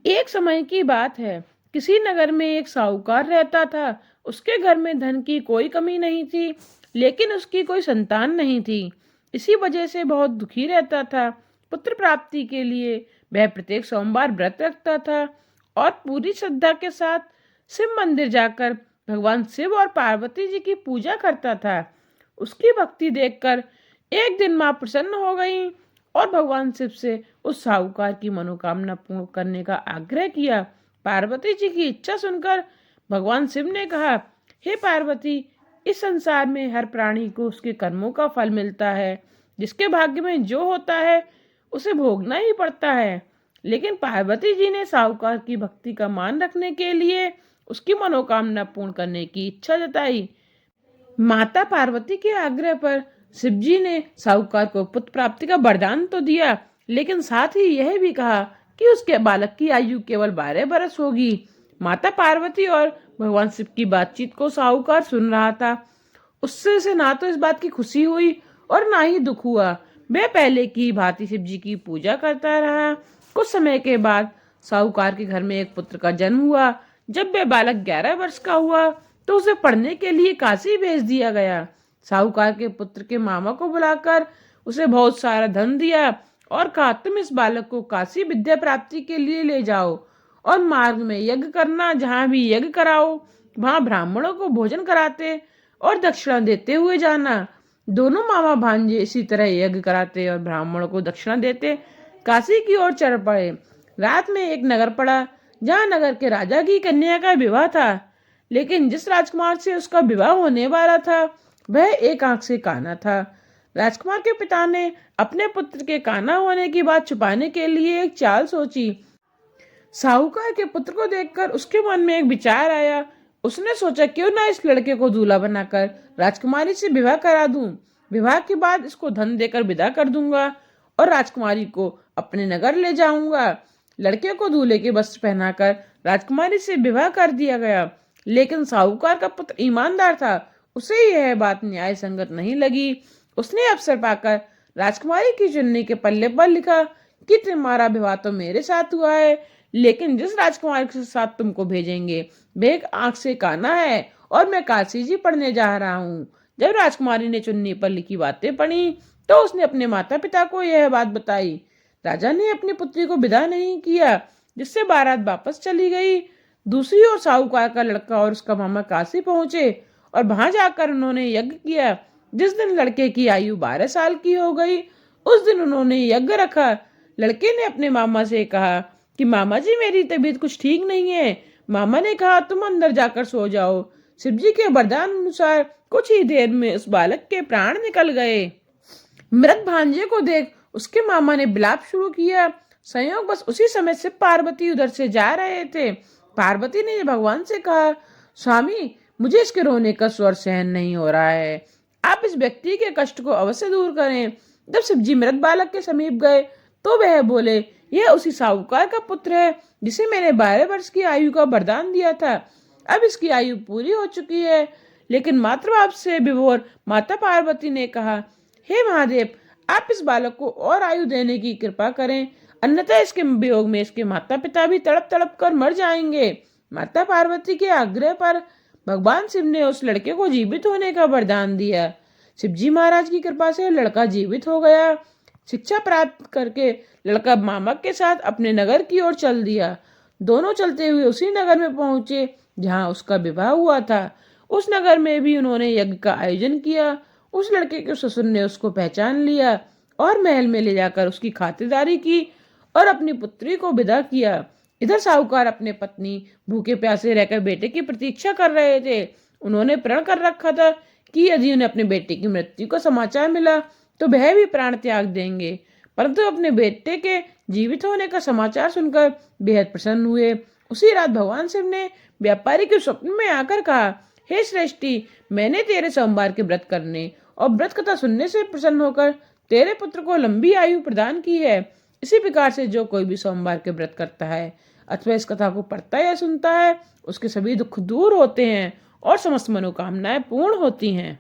एक समय की बात है। किसी नगर में एक साहूकार रहता था। उसके घर में धन की कोई कमी नहीं थी, लेकिन उसकी कोई संतान नहीं थी। इसी वजह से बहुत दुखी रहता था। पुत्र प्राप्ति के लिए वह प्रत्येक सोमवार व्रत रखता था और पूरी श्रद्धा के साथ शिव मंदिर जाकर भगवान शिव और पार्वती जी की पूजा करता था। उसकी भक्ति देखकर एक दिन माँ प्रसन्न हो गई और भगवान शिव से उस साहूकार की मनोकामना पूर्ण करने का आग्रह किया। पार्वती जी की इच्छा सुनकर भगवान शिव ने कहा, हे पार्वती, इस संसार में हर प्राणी को उसके कर्मों का फल मिलता है। जिसके भाग्य में जो होता है उसे भोगना ही पड़ता है। लेकिन पार्वती जी ने साहूकार की भक्ति का मान रखने के लिए उसकी मनोकामना पूर्ण करने की इच्छा जताई। माता पार्वती के आग्रह पर शिवजी ने साहूकार को पुत्र प्राप्ति का वरदान तो दिया, लेकिन साथ ही यह भी कहा कि उसके बालक की आयु केवल 12 बरस होगी। माता पार्वती और भगवान शिव की बातचीत को साहूकार सुन रहा था। उससे से ना तो इस बात की खुशी हुई और ना ही दुख हुआ। वह पहले की भांति शिव जी की पूजा करता रहा। कुछ समय के बाद साहूकार के घर में एक पुत्र का जन्म हुआ। जब वह बालक 11 वर्ष का हुआ तो उसे पढ़ने के लिए काशी भेज दिया गया। साहूकार के पुत्र के मामा को बुलाकर उसे बहुत सारा धन दिया और कहा, तुम इस बालक को काशी विद्या प्राप्ति के लिए ले जाओ और मार्ग में यज्ञ करना। जहाँ भी यज्ञ कराओ वहां ब्राह्मणों को भोजन कराते और दक्षिणा देते हुए जाना। दोनों मामा भांजे इसी तरह यज्ञ कराते और ब्राह्मणों को दक्षिणा देते काशी की ओर चल पड़े। रात में एक नगर पड़ा जहाँ नगर के राजा की कन्या का विवाह था, लेकिन जिस राजकुमार से उसका विवाह होने वाला था वह एक आंख से काना था। राजकुमार के पिता ने अपने पुत्र के काना होने की बात छुपाने के लिए एक चाल सोची। साहूकार के पुत्र को देखकर उसके मन में एक विचार आया। उसने सोचा, क्यों ना इस लड़के को दूल्हा बनाकर राजकुमारी से विवाह करा दूं। विवाह के बाद इसको धन देकर विदा कर दूंगा और राजकुमारी को अपने नगर ले जाऊंगा। लड़के को दूल्हे के वस्त्र पहनाकर राजकुमारी से विवाह कर दिया गया, लेकिन साहूकार का पुत्र ईमानदार था। उसे यह बात न्याय संगत नहीं लगी। उसने अवसर पाकर राजकुमारी की चुन्नी के पल्ले पर लिखा कि तुम्हारा विवाह तो मेरे साथ हुआ है, लेकिन जिस राजकुमारी के साथ तुमको भेजेंगे वह एक आंख से काना है और मैं काशी जी पढ़ने जा रहा हूँ। जब राजकुमारी ने चुन्नी पर लिखी बातें पढ़ी तो उसने अपने माता पिता को यह बात बताई। राजा ने अपनी पुत्री को विदा नहीं किया, जिससे बारात वापस चली गई। दूसरी ओर साहूकार का लड़का और उसका मामा काशी पहुंचे और वहां जाकर उन्होंने यज्ञ किया। जिस दिन लड़के की आयु 12 साल की हो गई उस दिन उन्होंने यज्ञ रखा। लड़के ने अपने मामा से कहा कि मामा जी, मेरी तबीयत कुछ ठीक नहीं है। मामा ने कहा, तुम अंदर जाकर सो जाओ। शिवजी के वरदान अनुसार कुछ ही देर में उस बालक के प्राण निकल गए। मृत भांजे को देख उसके मामा ने विलाप शुरू किया। संयोग बस उसी समय से पार्वती उधर से जा रहे थे। पार्वती ने भगवान से कहा, स्वामी, मुझे इसके रोने का स्वर सहन नहीं हो रहा है। आप इस व्यक्ति के कष्ट को अवश्य दूर करें। जब शिवजी मृत बालक के समीप गए तो वह बोले, यह उसी साहूकार का पुत्र है जिसे मैंने 12 वर्ष की आयु का वरदान दिया था। अब इसकी आयु पूरी हो चुकी है। लेकिन मातृभाव से विभोर माता पार्वती ने कहा, हे महादेव, आप इस बालक को और आयु देने की कृपा करें, अन्यथा इसके वियोग में इसके माता पिता भी तड़प तड़प कर मर जाएंगे। माता पार्वती के आग्रह पर भगवान शिव ने उस लड़के को जीवित होने का वरदान दिया। शिवजी महाराज की कृपा से लड़का जीवित हो गया। शिक्षा प्राप्त करके लड़का मामा के साथ अपने नगर की ओर चल दिया। दोनों चलते हुए उसी नगर में पहुंचे जहां उसका विवाह हुआ था। उस नगर में भी उन्होंने यज्ञ का आयोजन किया। उस लड़के के ससुर ने उसको पहचान लिया और महल में ले जाकर उसकी खातिरदारी की और अपनी पुत्री को विदा किया। इधर साहूकार अपने पत्नी भूखे प्यासे रहकर बेटे की प्रतीक्षा कर रहे थे। उन्होंने प्रण कर रखा था कि यदि उन्हें अपने बेटे की मृत्यु का समाचार मिला तो वह भी प्राण त्याग देंगे, परंतु अपने बेटे के जीवित होने का समाचार सुनकर बेहद प्रसन्न हुए। उसी रात भगवान शिव ने व्यापारी के स्वप्न में आकर कहा, हे श्रेष्ठी, मैंने तेरे सोमवार के व्रत करने और व्रत कथा सुनने से प्रसन्न होकर तेरे पुत्र को लंबी आयु प्रदान की है। इसी प्रकार से जो कोई भी सोमवार के व्रत करता है अथवा इस कथा को पढ़ता या सुनता है उसके सभी दुख दूर होते हैं और समस्त मनोकामनाएं पूर्ण होती हैं।